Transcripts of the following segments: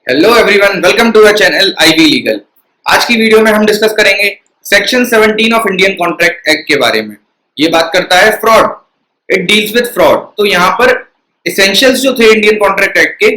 Hello everyone, welcome to the channel Ivy Legal. आज की video में हम डिस्कस करेंगे section 17 of Indian contract act के बारे में। ये बात करता है fraud, it deals with fraud. तो यहाँ पर एसेंशियल्स जो थे इंडियन कॉन्ट्रैक्ट एक्ट के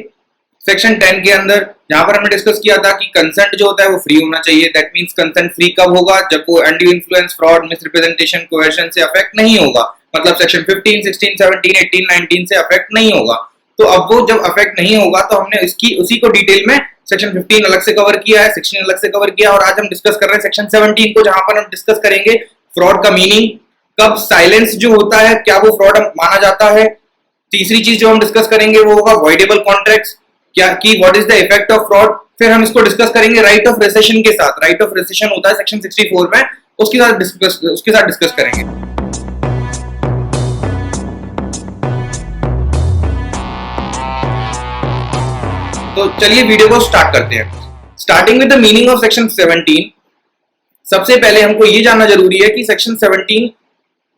सेक्शन 10 के अंदर, जहां पर हमने डिस्कस किया था कि कंसेंट जो होता है वो फ्री होना चाहिए। दैट मींस कंसेंट फ्री कब होगा? जब वो अनड्यू इन्फ्लुएंस, फ्रॉड, मिसरिप्रेजेंटेशन, कोएर्शन से अफेक्ट नहीं होगा। मतलब सेक्शन 15, 16, 17, 18, 19 से अफेक्ट नहीं होगा। तो अब वो जब अफेक्ट नहीं होगा तो हमने उसी को डिटेल में सेक्शन 15 अलग से कवर किया है, 16 अलग से कवर किया, और आज हम डिस्कस कर रहे हैं सेक्शन 17 को, जहां पर हम डिस्कस करेंगे फ्रॉड का मीनिंग, कब साइलेंस जो होता है क्या वो फ्रॉड माना जाता है। तीसरी चीज जो हम डिस्कस करेंगे वो होगा वॉइडेबल कॉन्ट्रैक्ट्स, क्या की what is the effect of fraud. फिर हम इसको डिस्कस करेंगे राइट ऑफ रेसेशन के साथ। राइट ऑफ रेसेशन होता है सेक्शन 64 में, उसके साथ डिस्कस करेंगे। तो चलिए वीडियो को स्टार्ट करते हैं। Starting with the meaning of section 17। सबसे पहले हमको ये जानना जरूरी है कि सेक्शन 17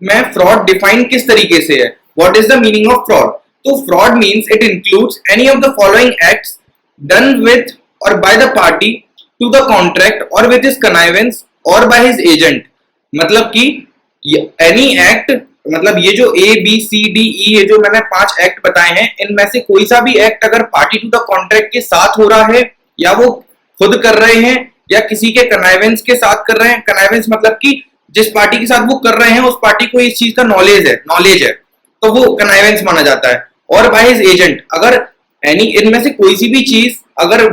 में फ्रॉड डिफाइन किस तरीके से है। What is the meaning of fraud? तो fraud means it includes any of the following acts done with और by the party to the contract और विथ हिज कनाइवेंस और बाय हिज एजेंट। मतलब कि एनी एक्ट, मतलब ये जो A B C D E, ये जो मैंने 5 एक्ट बताए हैं, इनमें से कोई सा भी एक्ट अगर पार्टी टू द कॉन्ट्रैक्ट के साथ हो रहा है, या वो खुद कर रहे हैं, या किसी के कनाइवेंस के साथ कर रहे हैं। कनाइवेंस मतलब कि जिस पार्टी के साथ वो कर रहे हैं उस पार्टी को इस चीज का नॉलेज है, तो वो कनाइवेंस माना जाता है। और बाय हिज एजेंट, अगर एनी इनमें से कोई सी भी चीज अगर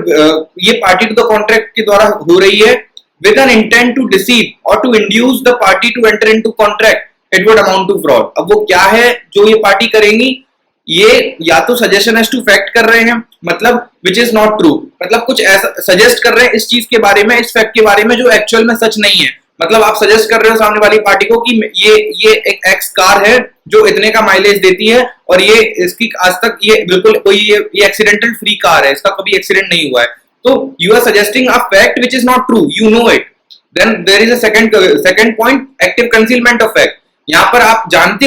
ये पार्टी टू द कॉन्ट्रैक्ट के द्वारा हो रही है with an intent to deceive or to induce the party to enter into contract, it would amount to fraud। अब वो क्या है जो ये पार्टी करेंगी? ये या तो सजेशन एज टू फैक्ट कर रहे हैं, मतलब which is not true, मतलब कुछ ऐसा सजेस्ट कर रहे हैं इस चीज के बारे में, इस फैक्ट के बारे में जो एक्चुअल में सच नहीं है। मतलब आप सजेस्ट कर रहे हो सामने वाली पार्टी को कि ये एक एक्स कार है जो इतने का माइलेज देती है, और ये इसकी आज तक ये बिल्कुल कोई ये एक्सीडेंटल फ्री कार है, इसका कभी एक्सीडेंट नहीं हुआ है। तो you are suggesting a fact which is not true, you know it, then there is a second point, active concealment of fact। यहाँ पर आप जानते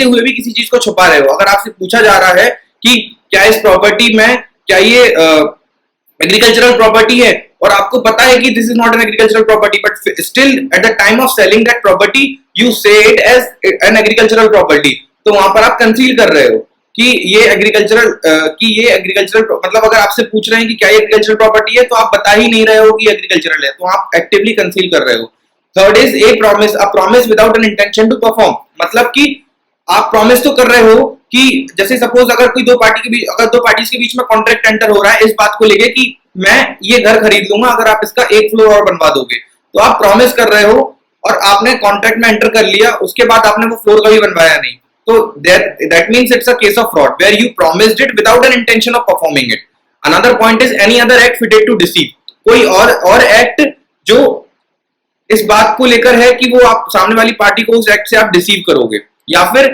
हुए भी किसी चीज को छुपा रहे हो। अगर आपसे पूछा जा रहा है कि क्या इस प्रॉपर्टी में क्या ये एग्रीकल्चरल प्रॉपर्टी है, और आपको पता है कि this is not an agricultural property, but still at the time of selling that property you say it as an agricultural property, तो वहां पर आप कंसील कर रहे हो कि ये एग्रीकल्चरल मतलब अगर आपसे पूछ रहे हैं कि क्या ये एग्रीकल्चरल प्रॉपर्टी है, तो आप बता ही नहीं रहे हो कि एग्रीकल्चरल है, तो आप एक्टिवली कंसील कर रहे हो। Third is a promise without an intention to perform. मतलब कि आप प्रॉमिस तो कर रहे हो कि जैसे सपोज अगर कोई दो पार्टीज के बीच में कॉन्ट्रैक्ट एंटर हो रहा है इस बात को लेके कि मैं ये घर खरीद लूंगा अगर आप इसका एक फ्लोर और बनवा दोगे, तो आप प्रॉमिस कर रहे हो और आपने कॉन्ट्रैक्ट में एंटर कर लिया, उसके बाद आपने वो फ्लोर कभी बनवाया नहीं, तो that means it's a case of fraud where you promised it without an intention of performing it। Another point is any other act fitted to deceive। कोई और एक्ट जो इस बात को लेकर है कि वो आप सामने वाली पार्टी को उस एक्ट से आप डिसीव करोगे, या फिर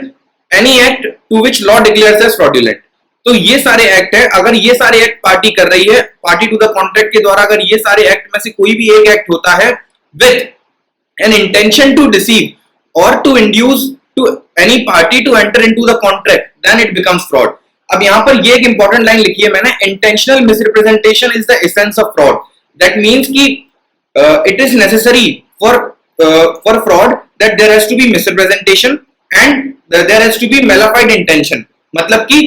any act to which law declares as fraudulent। तो ये सारे एक्ट है, अगर ये सारे एक्ट पार्टी कर रही है पार्टी टू द कॉन्ट्रैक्ट के द्वारा, अगर ये सारे एक्ट में से कोई भी एक एक्ट होता है with an intention to deceive or to induce to any party to enter into the contract, then it becomes fraud। अब यहाँ पर ये एक इंपॉर्टेंट लाइन लिखी है मैंने, intentional misrepresentation is the essence of fraud। that means कि it is necessary for fraud that there has to be misrepresentation and there has to be malified intention। मतलब कि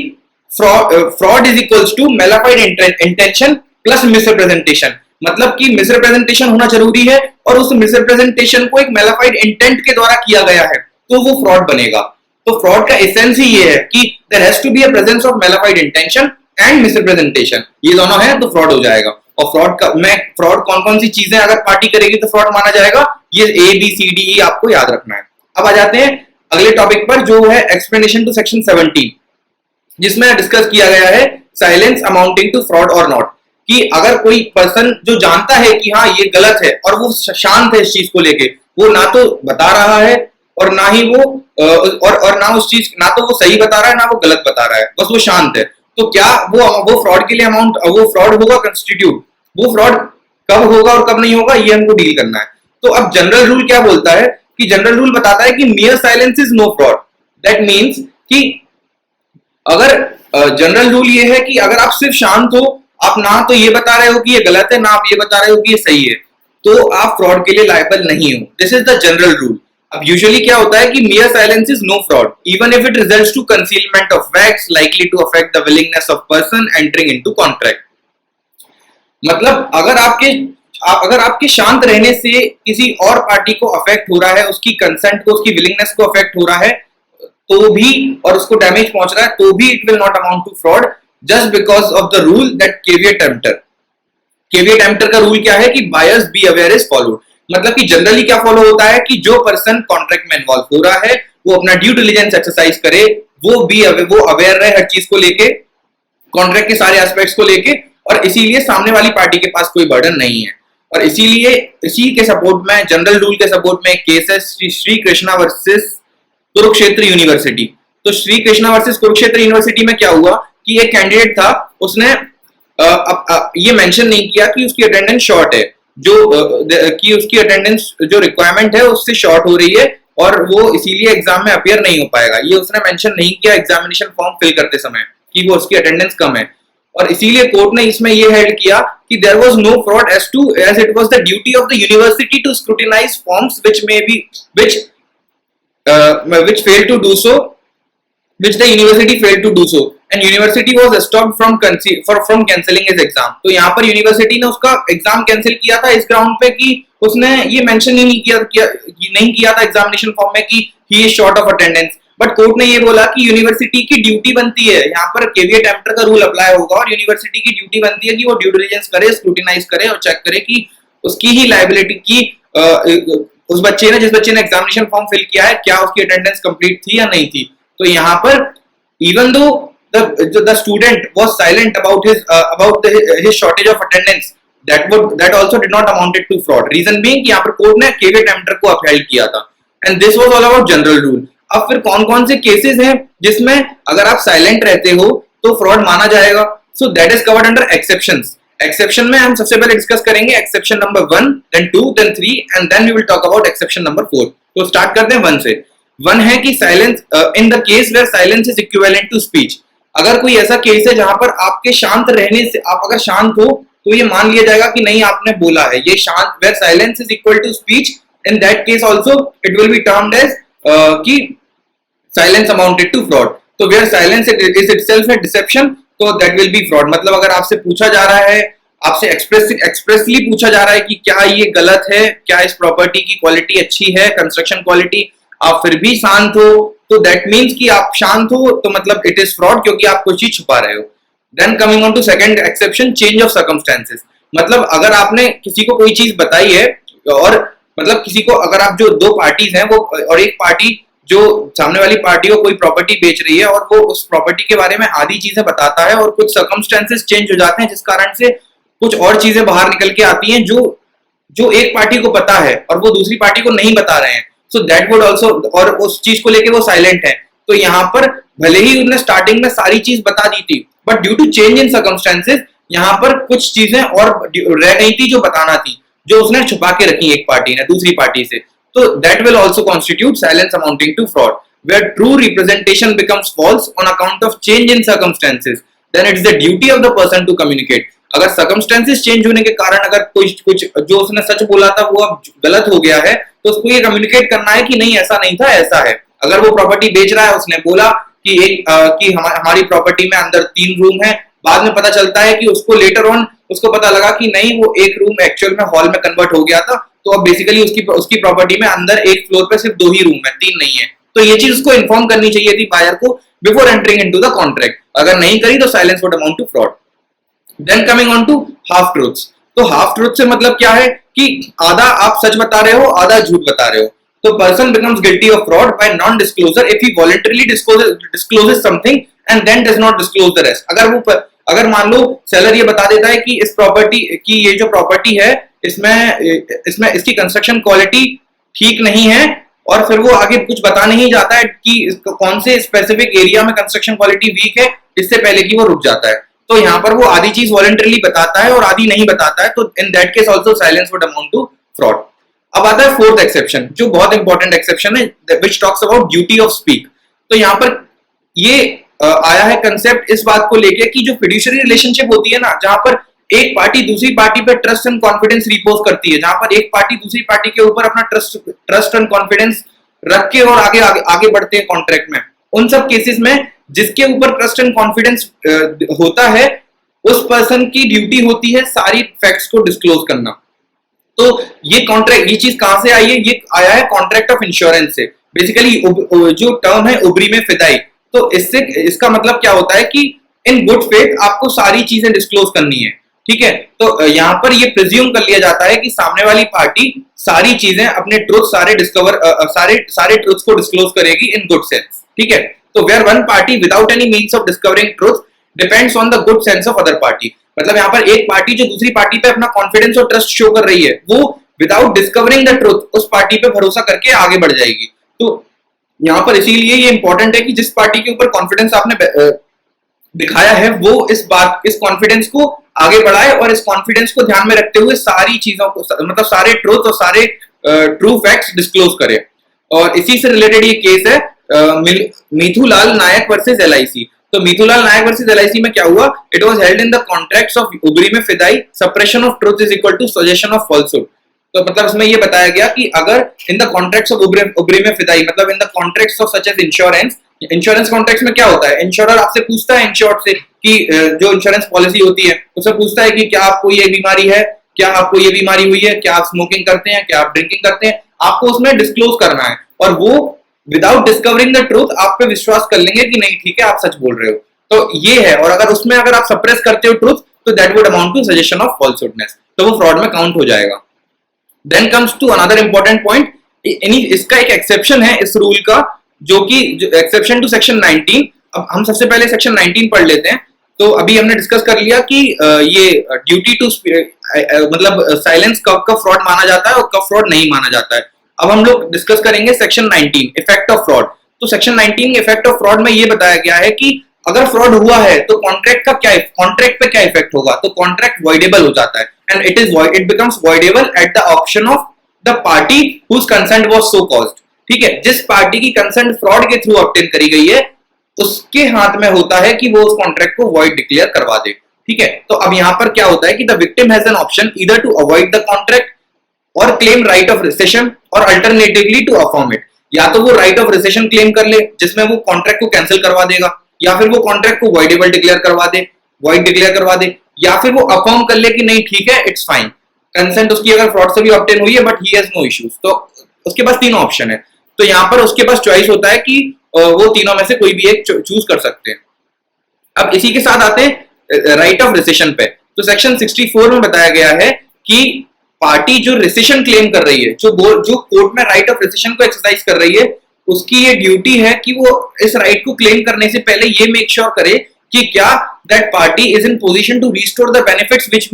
fraud is equals to malified intention plus misrepresentation। मतलब कि misrepresentation होना जरूरी है और उस मिसरिप्रेजेंटेशन को एक मैलिफाइड इंटेंट के द्वारा किया गया है, तो वो फ्रॉड बनेगा। तो फ्रॉड का एसेंस ही ये है कि there has to be a presence of malafide intention and misrepresentation, ये दोनों है तो फ्रॉड हो जाएगा। और फ्रॉड कौन कौन सी चीजें अगर पार्टी करेगी तो फ्रॉड माना जाएगा, ये A B C D E आपको याद रखना है। अब आ जाते हैं अगले टॉपिक पर जो है एक्सप्लेनेशन टू सेक्शन 17, जिसमें डिस्कस किया गया है साइलेंस अमाउंटिंग टू फ्रॉड और नॉट। कि अगर कोई पर्सन जो जानता है कि हाँ ये गलत है और वो शांत है इस चीज को लेके, वो ना तो बता रहा है और ना ही वो और ना उस चीज, ना तो वो सही बता रहा है ना वो गलत बता रहा है, बस वो शांत है, तो क्या वो फ्रॉड के लिए वो फ्रॉड होगा कंस्टिट्यूट? वो फ्रॉड कब होगा और कब नहीं होगा ये हमको डील करना है। तो अब जनरल रूल क्या बोलता है कि जनरल रूल बताता है कि mere silence is no fraud. That means कि अगर जनरल रूल ये है कि अगर आप सिर्फ शांत हो, आप ना तो ये बता रहे हो कि ये गलत है, ना आप ये बता रहे हो कि ये सही है, तो आप फ्रॉड के लिए लायबल नहीं हो। This is the general rule. अब यूजुअली क्या होता है कि mere silence is no fraud even if it results to concealment of facts likely to affect the willingness of person entering into contract। मतलब अगर आपके शांत रहने से किसी और पार्टी को अफेक्ट हो रहा है, उसकी कंसेंट को, उसकी विलिंगनेस को अफेक्ट हो रहा है तो भी, और उसको डैमेज पहुंच रहा है तो भी, it will not amount to fraud just because of the rule that caveat emptor. Caveat emptor का रूल क्या है कि buyers be aware is followed. मतलब कि जनरली क्या फॉलो होता है कि जो पर्सन कॉन्ट्रैक्ट में इन्वॉल्व हो रहा है वो अपना ड्यू डिलिजेंस एक्सरसाइज करे, वो अवेयर रहे हर चीज को लेके, कॉन्ट्रैक्ट के सारे एस्पेक्ट्स को लेके, और इसीलिए सामने वाली पार्टी के पास कोई बर्डन नहीं है। और इसीलिए इसी के सपोर्ट में, जनरल रूल के सपोर्ट में एक केस है श्री कृष्णा वर्सेस कुरुक्षेत्र यूनिवर्सिटी। तो श्री कृष्णा वर्सेस कुरुक्षेत्र यूनिवर्सिटी में क्या हुआ कि एक कैंडिडेट था, उसने ये मेंशन नहीं किया कि उसकी अटेंडेंस शॉर्ट है, कि उसकी अटेंडेंस जो रिक्वायरमेंट है उससे शॉर्ट हो रही है और वो इसीलिए एग्जाम में अपियर नहीं हो पाएगा। ये उसने मेंशन नहीं किया एग्जामिनेशन फॉर्म फिल करते समय कि वो उसकी अटेंडेंस कम है, और इसीलिए कोर्ट ने इसमें ये हेल्ड किया कि there was no fraud as it was the duty of the university to scrutinize forms which failed to do so, which the university failed to do so, and university was stopped from cancelling his exam। तो यहाँ पर university ने उसका exam cancel किया था इस ground पे कि उसने ये मेंशन ही नहीं किया था एग्जामिनेशन फॉर्म में कि he is short of attendance. But court ने ये बोला कि यूनिवर्सिटी की ड्यूटी बनती है, यहाँ पर केविएट एम्प्टर का रूल अप्लाई होगा और यूनिवर्सिटी की ड्यूटी बनती है कि वो ड्यू डिलिजेंस करे, स्क्रूटिनाइज करे और चेक करे कि उसकी ही लायबिलिटी की जिस बच्चे ने एग्जामिनेशन फॉर्म फिल किया है क्या उसकी अटेंडेंस कंप्लीट थी या नहीं थी। तो यहाँ पर even though the student was silent about his shortage of attendance, that also did not amounted to fraud। reason being कि यहाँ पर कोर्ट ने केविएट एम्प्टर को अपहेल्ड किया था, and this was all about general rule। अब फिर कौन कौन से केसेस हैं जिसमें अगर आप साइलेंट रहते हो तो फ्रॉड माना जाएगा। So that is covered under exceptions. Exception में हम सबसे पहले डिस्कस करेंगे exception number 1, then 2, then 3 and then we will talk about exception number 4। तो स्टार्ट करते हैं 1 से। 1 है कि silence in the case where silence is equivalent to speech. अगर कोई ऐसा केस है जहां पर आपके शांत रहने से, आप अगर शांत हो तो ये मान लिया जाएगा कि नहीं आपने बोला है, ये शांत, where silence is equal to speech, in that case also it will be termed as कि साइलेंस अमाउंटेड टू फ्रॉड। तो where silence is itself a deception, तो दैट विल बी फ्रॉड। मतलब अगर आपसे पूछा जा रहा है, आपसे एक्सप्रेसली पूछा जा रहा है कि क्या ये गलत है, क्या इस प्रॉपर्टी की क्वालिटी अच्छी है, कंस्ट्रक्शन क्वालिटी, आप फिर भी शांत हो तो दैट मीन्स कि आप शांत हो तो मतलब इट इज फ्रॉड, क्योंकि आप कुछ चीज छुपा रहे हो। Then coming on to second exception, change of circumstances. मतलब अगर आपने किसी को कोई चीज बताई है और मतलब किसी को, अगर आप जो दो पार्टीज हैं वो, और एक पार्टी जो सामने वाली पार्टी को कोई प्रॉपर्टी बेच रही है और वो उस प्रॉपर्टी के बारे में आधी चीजें बताता है और कुछ सर्कमस्टेंसेस चेंज हो जाते हैं जिस कारण से कुछ और चीजें बाहर निकल के आती हैं जो एक पार्टी को पता है और वो दूसरी पार्टी को नहीं बता रहे हैं। सो दैट वुड आल्सो, और उस चीज को लेके वो साइलेंट है, तो यहाँ पर भले ही उन्होंने स्टार्टिंग में सारी चीज बता दी थी but due to change in circumstances यहाँ पर कुछ चीजें और रह गई थी जो बताना थी, जो उसने छुपा के रखी एक पार्टी ने दूसरी पार्टी से। तो that will also constitute silence amounting to fraud. Where true representation becomes false on account of change in circumstances, then it is the duty of the person to communicate. अगर circumstances change होने के कारण अगर कुछ जो उसने सच बोला था वो अब गलत हो गया है तो उसको ये कम्युनिकेट करना है कि नहीं ऐसा नहीं था, ऐसा है। अगर वो प्रॉपर्टी बेच रहा है, उसने बोला कि हमारी प्रॉपर्टी में अंदर 3 रूम है, बाद में पता चलता है कि उसको लेटर ऑन उसको पता लगा कि नहीं वो एक रूम एक्चुअल में हॉल में कन्वर्ट हो गया था, तो अब बेसिकली उसकी प्रॉपर्टी में अंदर एक फ्लोर पे सिर्फ 2 ही रूम है, 3 नहीं है। तो ये चीज उसको इन्फॉर्म करनी चाहिए थी बायर को before entering into the contract. अगर नहीं करी तो silence would amount to fraud. Then coming on to half truths. तो हाफ ट्रूथ से मतलब क्या है कि आधा आप सच बता रहे हो, आधा झूठ बता रहे हो। तो person becomes guilty of fraud by non disclosure if he voluntarily discloses something and then does not disclose the rest. अगर मान लो सेलर ये बता देता है कि इस प्रॉपर्टी की, ये जो प्रॉपर्टी है इसमें इसकी कंस्ट्रक्शन क्वालिटी ठीक नहीं है, और फिर वो आगे कुछ बता नहीं जाता है कि कौन से स्पेसिफिक एरिया में कंस्ट्रक्शन क्वालिटी वीक है, इससे पहले कि वो रुक जाता है। तो यहाँ पर वो आधी चीज वॉलंटरली बताता है और आधी नहीं बताता है, तो in that case also silence would amount to fraud. अब आता है फोर्थ एक्सेप्शन, जो बहुत इंपॉर्टेंट एक्सेप्शन है, which talks about duty of speak. तो यहाँ पर ये आया है कंसेप्ट इस बात को लेके कि जो फिड्यूशियरी रिलेशनशिप होती है ना, जहां पर एक पार्टी दूसरी पार्टी पे ट्रस्ट एंड कॉन्फिडेंस रिपोज करती है, जहां पर एक पार्टी दूसरी पार्टी के ऊपर अपना ट्रस्ट एंड कॉन्फिडेंस रख के और आगे बढ़ते हैं कॉन्ट्रैक्ट में, उन सब केसेस में जिसके ऊपर ट्रस्ट एंड कॉन्फिडेंस होता है, उस पर्सन की ड्यूटी होती है सारी फैक्ट्स को डिस्क्लोज करना। तो ये कॉन्ट्रैक्ट, ये चीज कहां से आई है? ये आया है कॉन्ट्रैक्ट ऑफ इंश्योरेंस से। बेसिकली जो टर्म है उबरी में फिदाई, तो इससे इसका मतलब क्या होता है कि इन गुड फेथ आपको सारी चीजें डिस्क्लोज करनी है, ठीक है। तो यहाँ पर ये प्रिज्यूम कर लिया जाता है कि सामने वाली पार्टी सारी चीजें अपने ट्रुथ सारे ट्रुथ्स को डिस्क्लोज करेगी इन गुड सेंस, ठीक है। तो where one party without any means of discovering truth depends on the good sense of other party, मतलब यहाँ पर एक पार्टी जो दूसरी पार्टी पे अपना कॉन्फिडेंस और ट्रस्ट शो कर रही है, वो विदाउट डिस्कवरिंग द ट्रुथ उस पार्टी पे भरोसा करके आगे बढ़ जाएगी। तो यहाँ पर इसीलिए ये इंपॉर्टेंट है कि जिस पार्टी के ऊपर कॉन्फिडेंस आपने दिखाया है वो इस कॉन्फिडेंस को आगे बढ़ाए और इस कॉन्फिडेंस को ध्यान में रखते हुए सारी चीजों को, मतलब सारे ट्रूथ और सारे ट्रू फैक्ट्स डिस्क्लोज करे। और इसी से रिलेटेड ये केस है मीथूलाल नायक वर्सेस एलआईसी। तो मीथूलाल नायक वर्सेस एलआईसी में क्या हुआ? It was held in the contracts of uberrimae fidei, suppression of truth is equal to suggestion of falsehood. तो मतलब इसमें ये बताया गया कि अगर in the contracts of uberrimae fidei, मतलब in the contracts of such as insurance contracts में क्या होता है? इंश्योरर आपसे पूछता है इंश्योर्ड से कि जो इंश्योरेंस पॉलिसी होती है उससे पूछता है कि क्या आपको ये बीमारी है, क्या आपको ये बीमारी हुई है, क्या आप स्मोकिंग करते हैं, क्या आप ड्रिंकिंग करते हैं, आपको उसमें डिस्क्लोज करना है। और वो विदाउट डिस्कवरिंग द ट्रूथ आप पे विश्वास कर लेंगे कि नहीं ठीक है आप सच बोल रहे हो। तो ये है, और अगर उसमें अगर आप सप्रेस करते हो ट्रूथ तो that would amount to suggestion of falsehoodness, तो वो फ्रॉड में काउंट हो जाएगा। Then comes to another important point, इसका एक एक्सेप्शन है इस रूल का, जो कि एक्सेप्शन टू सेक्शन 19। अब हम सबसे पहले सेक्शन 19 पढ़ लेते हैं। तो अभी हमने डिस्कस कर लिया कि ये ड्यूटी टू मतलब साइलेंस कब फ्रॉड माना जाता है और कब फ्रॉड नहीं माना जाता है। अब हम लोग डिस्कस करेंगे सेक्शन 19 इफेक्ट ऑफ फ्रॉड। तो सेक्शन 19 इफेक्ट ऑफ फ्रॉड में ये बताया गया है कि अगर फ्रॉड हुआ है तो कॉन्ट्रैक्ट पे क्या इफेक्ट होगा? तो कॉन्ट्रैक्ट वॉइडेबल हो जाता है and it becomes voidable at the option of the party whose consent was so caused. ठीक है, जिस पार्टी की कंसेंट फ्रॉड के थ्रू ऑब्टेन करी गई है उसके हाथ में होता है कि वो उस कॉन्ट्रैक्ट को वॉइड डिक्लेयर करवा दे। ठीक है, तो अब यहां पर क्या होता है कि the victim has an option either to avoid the contract और क्लेम राइट ऑफ रिसेशन और अल्टरनेटिवली टू अफर्म इट। या तो वो राइट ऑफ रिसेशन क्लेम कर ले जिसमें वो कॉन्ट्रैक्ट को कैंसिल करवा देगा, या फिर वो कॉन्ट्रैक्ट को वॉइडेबल डिक्लेयर करवा दे, वॉइड डिक्लेयर करवा दे, या फिर वो अफर्म कर ले कि नहीं ठीक है इट्स फाइन, कंसेंट उसकी अगर फ्रॉड से भी ऑब्टेन हुई है but he has no issues. तो उसके पास तीनों ऑप्शन है, तो यहां पर उसके पास चॉइस होता है कि वो तीनों में से कोई भी एक चूज कर सकते हैं। अब इसी के साथ आते हैं राइट ऑफ रिसेशन पे। तो सेक्शन 64 में बताया गया है कि पार्टी जो रिसेशन क्लेम कर रही है, जो कोर्ट में राइट ऑफ रिसेशन को एक्सरसाइज कर रही है, उसकी ये ड्यूटी है कि वो इस राइट को क्लेम करने से पहले ये मेक श्योर करे कि क्या that party is in position to restore the benefits which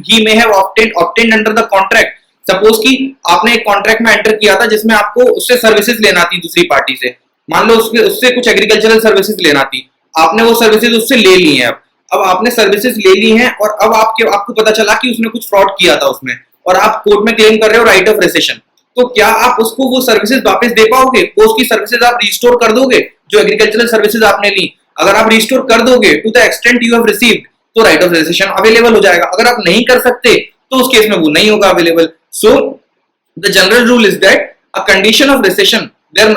he may have obtained under the contract. Suppose कि आपने एक कॉन्ट्रैक्ट में एंटर किया था जिसमें आपको उससे सर्विसेज लेना थी दूसरी पार्टी से, मान लो उससे कुछ एग्रीकल्चरल सर्विसेज लेना थी, आपने वो सर्विसेज उससे ले ली हैं। अब आपने सर्विसेज ले ली हैं और अब आपको पता चला कि उसने कुछ फ्रॉड किया था उसमें, और आप कोर्ट में क्लेम कर रहे हो राइट ऑफ रिसेशन। तो क्या आप उसको वो सर्विसेज वापस दे पाओगे? वो उसकी सर्विसेज आप रिस्टोर कर दोगे जो एग्रीकल्चरल सर्विसेज आपने ली? अगर आप रिस्टोर कर दोगे to the extent you have received तो राइट ऑफ रिसेशन अवेलेबल हो जाएगा। अगर आप नहीं कर सकते तो उस केस में वो नहीं होगा available. So the general rule is that a condition of recession,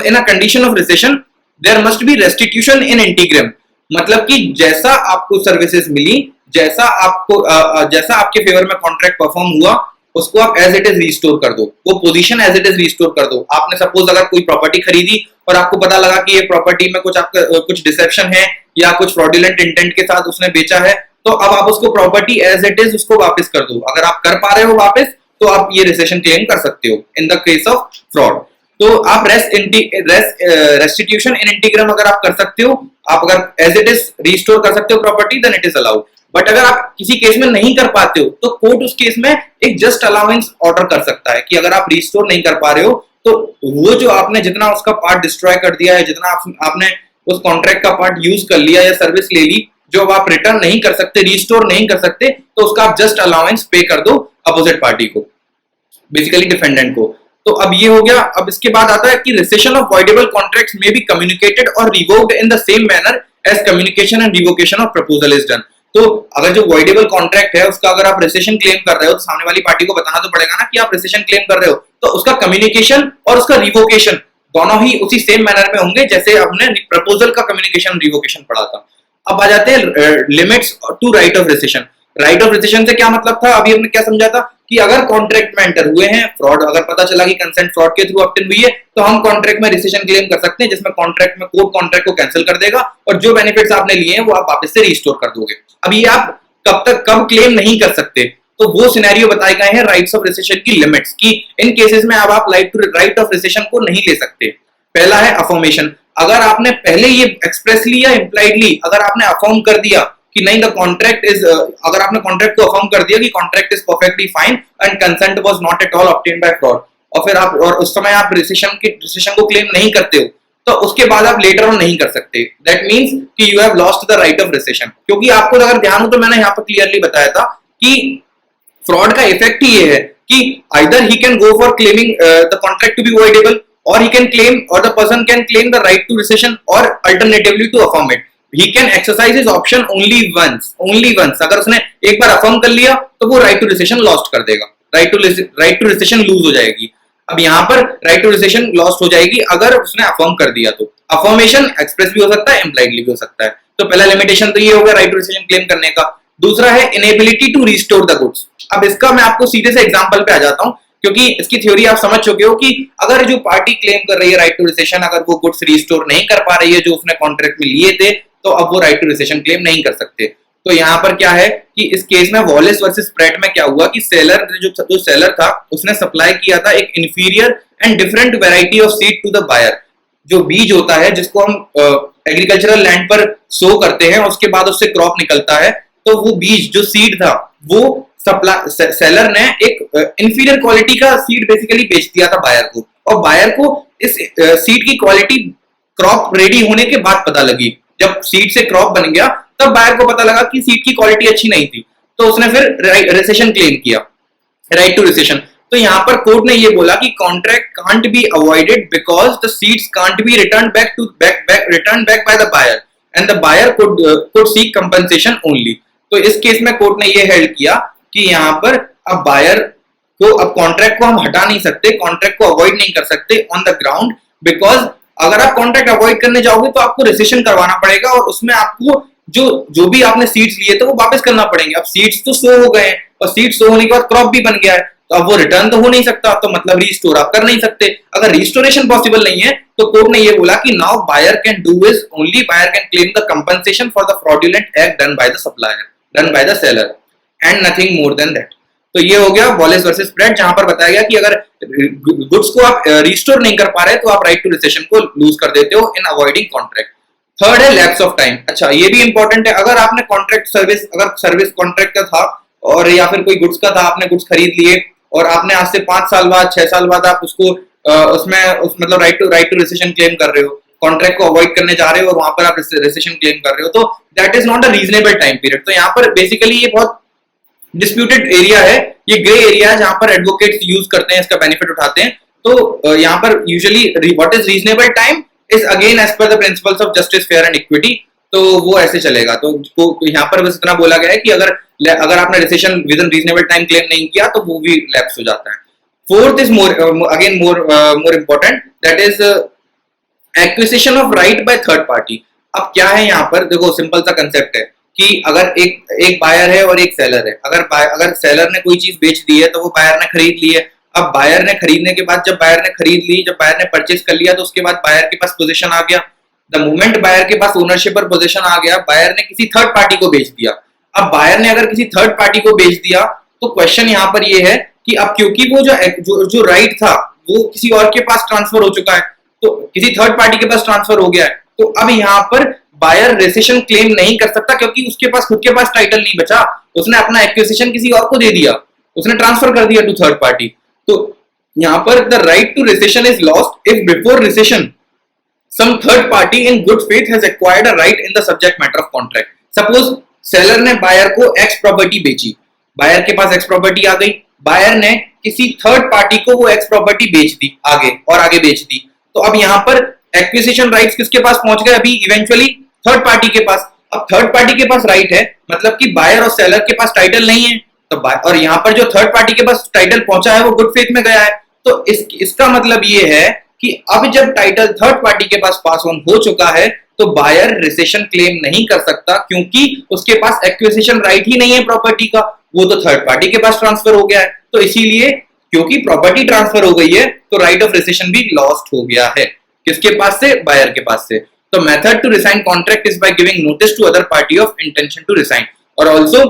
in a condition of recession there must be restitution in integrum। मतलब कि जैसा आपको सर्विसेज मिली, जैसा आपके फेवर में कॉन्ट्रैक्ट परफॉर्म हुआ, उसको आप एज इट इज रिस्टोर कर दो, वो position as it is restore कर दो। आपने सपोज अगर कोई प्रॉपर्टी खरीदी और आपको पता लगा कि ये प्रॉपर्टी में कुछ डिसेप्शन है या कुछ फ्रॉडुलेंट इंटेंट के साथ उसने बेचा है, तो अब आप उसको प्रॉपर्टी एज इट इज उसको वापस कर दो। अगर आप कर पा रहे हो वापस तो आप ये रिसेशन क्लेम कर सकते हो इन द केस ऑफ फ्रॉड। तो आप रेस्टिट्यूशन इन इंटीग्रम अगर आप कर सकते हो, आप अगर एज इट इज रिस्टोर कर सकते हो property, then it is allowed. But अगर आप किसी केस में नहीं कर पाते हो तो कोर्ट उस केस में एक जस्ट अलाउंस ऑर्डर कर सकता है कि अगर आप रिस्टोर नहीं कर पा रहे हो तो वो जो आपने जितना उसका पार्ट डिस्ट्रॉय कर दिया है, जितना आपने उस कॉन्ट्रैक्ट का पार्ट यूज कर लिया या सर्विस ले ली, जो आप रिटर्न नहीं कर सकते, रिस्टोर नहीं कर सकते, तो उसका आप जस्ट अलाउंस पे कर दो अपोजिट पार्टी को, बेसिकली डिफेंडेंट को। तो अब ये हो गया। अब इसके बाद आता है कि रिसेशन ऑफ वॉइडेबल कॉन्ट्रैक्ट्स में बी कम्युनिकेटेड और revoked in the same manner as communication and revocation of proposal is done। तो अगर जो voidable contract है उसका अगर आप रेसेशन क्लेम कर रहे हो तो सामने वाली पार्टी को बताना तो पड़ेगा ना कि आप रेसेशन क्लेम कर रहे हो, तो उसका कम्युनिकेशन और उसका रिवोकेशन दोनों ही उसी सेम मैनर में होंगे जैसे हमने प्रपोजल का कम्युनिकेशन रिवोकेशन पढ़ा था। अब आ जाते हैं limits to right of rescission. Right of rescission से क्या मतलब था, अभी हमने क्या समझा था कि अगर कॉन्ट्रैक्ट में एंटर हुए हैं फ्रॉड, अगर पता चला कि कंसेंट फ्रॉड के थ्रू ऑब्टेन हुई है तो हम कॉन्ट्रैक्ट में रेसेशन क्लेम कर सकते हैं, जिसमें कॉन्ट्रैक्ट में कोर्ट कॉन्ट्रैक्ट को कैंसिल कर देगा और जो बेनिफिट्स आपने लिए हैं वो आप वापस से रिस्टोर कर दोगे। अब ये आप कब क्लेम नहीं कर सकते, तो वो सिनेरियो बताए गए हैं राइट्स ऑफ रेसेशन की लिमिट्स की इन केसेस में अब आप राइट ऑफ रेसेशन को नहीं ले सकते। पहला है अफर्मेशन। अगर आपने पहले ये एक्सप्रेसली या इम्प्लाइडली अगर आपने अफर्म कर दिया कि नहीं द कॉन्ट्रैक्ट इज, अगर आपने कॉन्ट्रैक्ट को अफर्म कर दिया कि contract is perfectly fine and consent was not at all obtained by fraud, और फिर आप और उस समय आप रेसेशन को क्लेम नहीं करते हो, तो उसके बाद आप लेटर ऑन नहीं कर सकते। दैट मींस कि you have lost the right of recession. क्योंकि आपको अगर ध्यान हो तो मैंने यहाँ पर क्लियरली बताया था कि फ्रॉड का इफेक्ट ही ये है कि either he can go for claiming the contract to be voidable or he can claim or the person can claim the right to rescission or alternatively to affirm it। he can exercise his option only once। अगर उसने एक बार affirm कर लिया तो वो right to rescission lost कर देगा, right to rescission lose हो जाएगी। अब यहाँ पर right to rescission lost हो जाएगी अगर उसने affirm कर दिया तो। affirmation express भी हो सकता है, impliedly भी हो सकता है। तो पहला limitation तो ये हो गया right to rescission claim करने का। दूसरा है inability to restore the goods। अब इसका मैं आपको सीधे से एग्जाम्पल पे आ जाता हूँ क्योंकि इसकी थ्योरी आप समझ चुके हो कि अगर जो पार्टी क्लेम कर रही है राइट टू रिसेशन, अगर वो गुड्स रिस्टोर नहीं कर पा रही है जो उसने कॉन्ट्रैक्ट में लिए थे, तो अब वो राइट टू रिसेशन क्लेम नहीं कर सकते। तो यहाँ पर क्या है कि इस केस में वॉलेस वर्सेस प्रेट में क्या हुआ कि सेलर जो सेलर था उसने सप्लाई किया था एक inferior and different variety of seed to the buyer. जो बीज होता है जिसको हम एग्रीकल्चरल लैंड पर सो करते हैं उसके बाद उससे क्रॉप निकलता है, तो वो बीज जो सीड था वो सेलर ने एक इंफीरियर क्वालिटी का सीड बेसिकली बेच दिया था बायर को, और बायर को इस सीड की क्वालिटी क्रॉप रेडी होने के बाद पता लगी। जब सीड से क्रॉप बन गया तब बायर को पता लगा कि सीड की क्वालिटी अच्छी नहीं थी, तो उसने फिर रेसेशन क्लेम किया, राइट टू रेसेशन। तो यहाँ पर कोर्ट ने ये बोला कि contract can't be avoided because the seeds can't be return back by the buyer and the buyer could seek compensation only. तो इस केस में कोर्ट ने ये हेल्ड किया कि यहाँ पर अब बायर को अब कॉन्ट्रैक्ट को हम हटा नहीं सकते, कॉन्ट्रैक्ट को अवॉइड नहीं कर सकते ऑन द ग्राउंड, बिकॉज अगर आप कॉन्ट्रैक्ट अवॉइड करने जाओगे तो आपको रेसेशन करवाना पड़ेगा और उसमें आपको जो भी आपने सीड्स लिए थे वो वापस करना पड़ेंगे। अब सीड्स तो सो हो गए और सीड्स सो होने के बाद क्रॉप भी बन गया है, तो अब वो रिटर्न तो हो नहीं सकता, तो मतलब रिस्टोर आप कर नहीं सकते। अगर रिस्टोरेशन पॉसिबल नहीं है तो कोर्ट ने ये बोला कि now buyer can do is only buyer can claim the compensation for the fraudulent act done by the supplier, done by the seller and nothing more than that. तो ये हो गया वॉलेस वर्सेस प्रेट, जहां पर बताया गया कि अगर गुड्स को आप रिस्टोर नहीं कर पा रहे तो आप राइट टू रिसेशन को लूज कर देते हो इन अवॉइडिंग कॉन्ट्रैक्ट। थर्ड है लैप्स ऑफ टाइम। अच्छा, ये भी इंपॉर्टेंट है। अगर आपने कॉन्ट्रैक्ट सर्विस, अगर सर्विस कॉन्ट्रैक्ट का था और या फिर कोई गुड्स का था, आपने गुड्स खरीद लिए और आपने आज से 5 साल बाद 6 साल बाद आप उसको मतलब राइट टू रिसेशन क्लेम कर रहे हो, कॉन्ट्रैक्ट को अवॉइड करने जा रहे हो और वहां पर आप रिसेशन क्लेम कर रहे हो, तो that is not a reasonable time period. तो यहाँ पर बेसिकली ये बहुत डिस्प्यूटेड एरिया है, ये ग्रे एरिया है जहां पर एडवोकेट्स यूज करते हैं, इसका बेनिफिट उठाते हैं। तो यहाँ पर usually what is reasonable time is again as per the principles of justice, fair and equity, तो वो ऐसे चलेगा। तो यहाँ पर बस इतना बोला गया है कि अगर आपने recession with in reasonable time claim नहीं किया तो वो भी लैप्स हो जाता है। Fourth is more important, that is acquisition of right by third party. अब क्या है यहाँ पर, देखो सिंपल सा कंसेप्ट है कि अगर एक बायर है और एक सेलर है, अगर सेलर ने कोई चीज बेच दी है तो वो बायर ने खरीद ली है। अब बायर ने खरीदने के बाद जब बायर ने खरीद ली, जब बायर ने परचेज कर लिया, तो उसके बाद बायर के पास पोजीशन आ गया। द मोमेंट बायर के पास ओनरशिप और पोजीशन आ गया, बायर ने किसी थर्ड पार्टी को बेच दिया। अब बायर ने अगर किसी थर्ड पार्टी को बेच दिया तो क्वेश्चन यहाँ पर ये है कि अब क्योंकि वो जो राइट था वो किसी और के पास ट्रांसफर हो चुका है, तो किसी थर्ड पार्टी के पास ट्रांसफर हो गया है, तो अब यहाँ पर बायर रेसेशन क्लेम नहीं कर सकता क्योंकि उसके पास खुद के पास टाइटल नहीं बचा, उसने अपना एक्विजिशन किसी और को दे दिया, उसने ट्रांसफर कर दिया टू थर्ड पार्टी। तो यहाँ पर the right to rescission is lost if before rescission some third party in good faith has acquired a right in the subject matter of contract। Suppose seller ने buyer को X property बेची, buyer के पास X property आ गई, buyer ने किसी third party को वो X property बेच दी आगे और आगे बेच दी, तो अब यहाँ पर acquisition rights किसके पास पहुंच गए? अभी eventually थर्ड पार्टी के पास। अब थर्ड पार्टी के पास राइट है, मतलब कि बायर और सेलर के पास टाइटल नहीं है, तो और यहाँ पर जो थर्ड पार्टी के पास टाइटल पहुंचा है वो गुड फेथ में गया है। तो इसका मतलब ये है कि अब जब टाइटल थर्ड पार्टी के पास ऑन हो चुका है तो बायर रिसेशन क्लेम नहीं कर सकता, क्योंकि उसके पास एक्विजिशन राइट ही नहीं है प्रॉपर्टी का, वो तो थर्ड पार्टी के पास ट्रांसफर हो गया है। तो इसीलिए क्योंकि प्रॉपर्टी ट्रांसफर हो गई है तो राइट ऑफ रिसेशन भी लॉस्ट हो गया है। किसके पास से? बायर के पास से। तो method to resign contract is by giving notice to other party of intention to resign. और ऑल्सो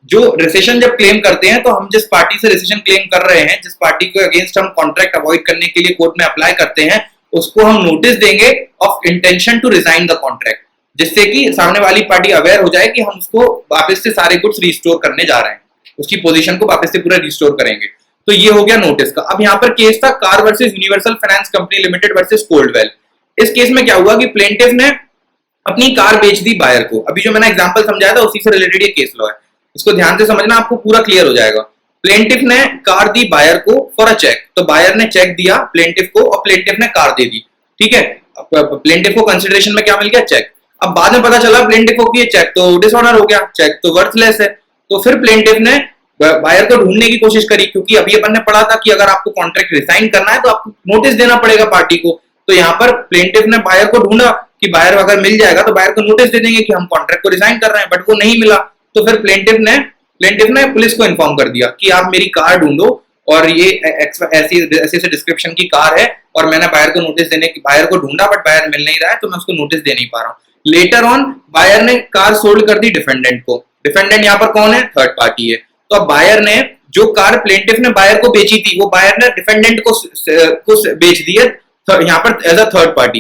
जो रिसेशन जब क्लेम करते हैं तो हम जिस पार्टी से रिसेशन क्लेम कर रहे हैं, जिस पार्टी के अगेंस्ट हम कॉन्ट्रैक्ट अवॉइड करने के लिए कोर्ट में अप्लाई करते हैं, उसको हम नोटिस देंगे of intention to resign the contract, जिससे कि सामने वाली पार्टी अवेयर हो जाए कि हम उसको वापस से सारे गुड्स रिस्टोर करने जा रहे हैं, उसकी पोजीशन को वापस से पूरा रिस्टोर करेंगे। तो ये हो गया नोटिस का। अब यहाँ पर केस था Car versus Universal Finance Company Limited versus Caldwell. इस केस में क्या हुआ कि प्लेंटिफ ने अपनी कार बेच दी बायर को। अभी जो मैंने एग्जांपल समझाया था उसी से रिलेटेड ये केस लॉ है, इसको ध्यान से समझना, आपको पूरा क्लियर हो जाएगा। प्लेंटिफ ने कार दी बायर को फॉर अ चेक, तो बायर ने चेक दिया प्लेंटिफ को और प्लेंटिफ ने कार दे दी, ठीक है। प्लेंटिफ को कंसिडरेशन में क्या मिल गया? चेक। अब बाद में पता चला प्लेंटिफ को कि ये चेक तो डिसऑनर हो गया, चेक तो वर्थलेस है। तो फिर प्लेंटिफ ने बायर को ढूंढने की कोशिश करी, क्योंकि अभी अपन ने पढ़ा था कि अगर आपको कॉन्ट्रैक्ट रिसाइन करना है तो आपको नोटिस देना पड़ेगा पार्टी को। तो यहाँ पर प्लेंटिफ ने बायर को ढूंढा कि बायर अगर मिल जाएगा तो बायर को नोटिस दे देंगे कि हम कॉन्ट्रैक्ट को रिसाइन कर रहे हैं, बट वो नहीं मिला। तो फिर प्लेंटिफ ने पुलिस को इन्फॉर्म कर दिया कि आप मेरी कार ढूंढो और ये ऐसी डिस्क्रिप्शन की कार है और मैंने बायर को नोटिस देने की, बायर को ढूंढा बट बायर मिल नहीं रहा है तो मैं उसको नोटिस दे नहीं पा रहा हूँ। लेटर ऑन बायर ने कार सोल्ड कर दी डिफेंडेंट को। डिफेंडेंट यहाँ पर कौन है? थर्ड पार्टी है। तो अब बायर ने जो कार प्लेंटिफ ने बायर को बेची थी वो बायर ने डिफेंडेंट को बेच दी है यहाँ पर एज अ थर्ड पार्टी।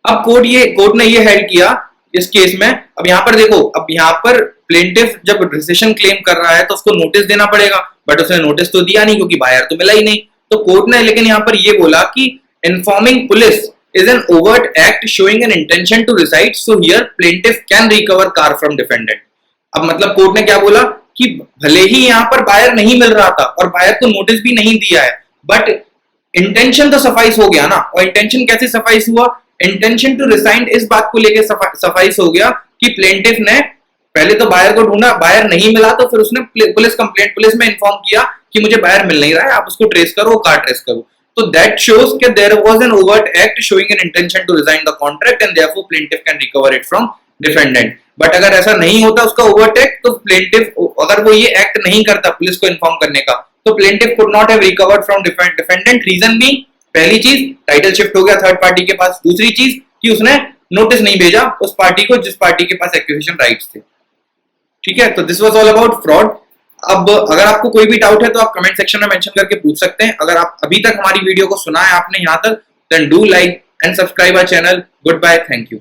अब कोर्ट ने ये हेल्ड किया इस केस में। अब यहाँ पर देखो, अब यहाँ पर प्लेंटिफ जब रिसेशन क्लेम कर रहा है तो उसको नोटिस देना पड़ेगा, बट उसने नोटिस तो दिया नहीं क्योंकि बायर तो मिला ही नहीं। तो कोर्ट ने लेकिन यहाँ पर ये बोला कि informing police is an overt act showing an intention to reside, so here plaintiff can recover car from defendant। अब मतलब कोर्ट ने क्या बोला कि भले ही यहाँ पर बायर नहीं मिल रहा था और बायर को नोटिस भी नहीं दिया है, बट इंटेंशन तो सफाइस हो गया ना। और इंटेंशन कैसे सफाइस हुआ? इंटेंशन टू रिसाइंड इस बात को लेकर सफाइस हो गया कि प्लेंटिफ ने पहले तो बायर को ढूंढा, बायर नहीं मिला तो फिर उसने पुलिस में इन्फॉर्म किया कि मुझे बायर मिल नहीं रहा है, आप उसको ट्रेस करो, कार ट्रेस करो। तो दैट शोज कि there was an overt act showing an intention to resign the contract and therefore plaintiff can recover it from defendant. But अगर ऐसा नहीं होता उसका ओवर्ट एक्ट, तो प्लेंटिफ अगर वो ये एक्ट नहीं करता पुलिस को इन्फॉर्म करने का, तो plaintiff could not have recovered from defendant. Reason भी, पहली चीज टाइटल शिफ्ट हो गया थर्ड पार्टी के पास, दूसरी चीज कि उसने नोटिस नहीं भेजा उस पार्टी को जिस पार्टी के पास एक्विजिशन राइट्स थे। ठीक है, तो this was all about fraud. अब अगर आपको कोई भी डाउट है तो आप कमेंट सेक्शन में मेंशन करके पूछ सकते हैं। अगर आप अभी तक हमारी वीडियो को सुना है आपने यहाँ तक, then do like and subscribe our channel. Goodbye, thank you.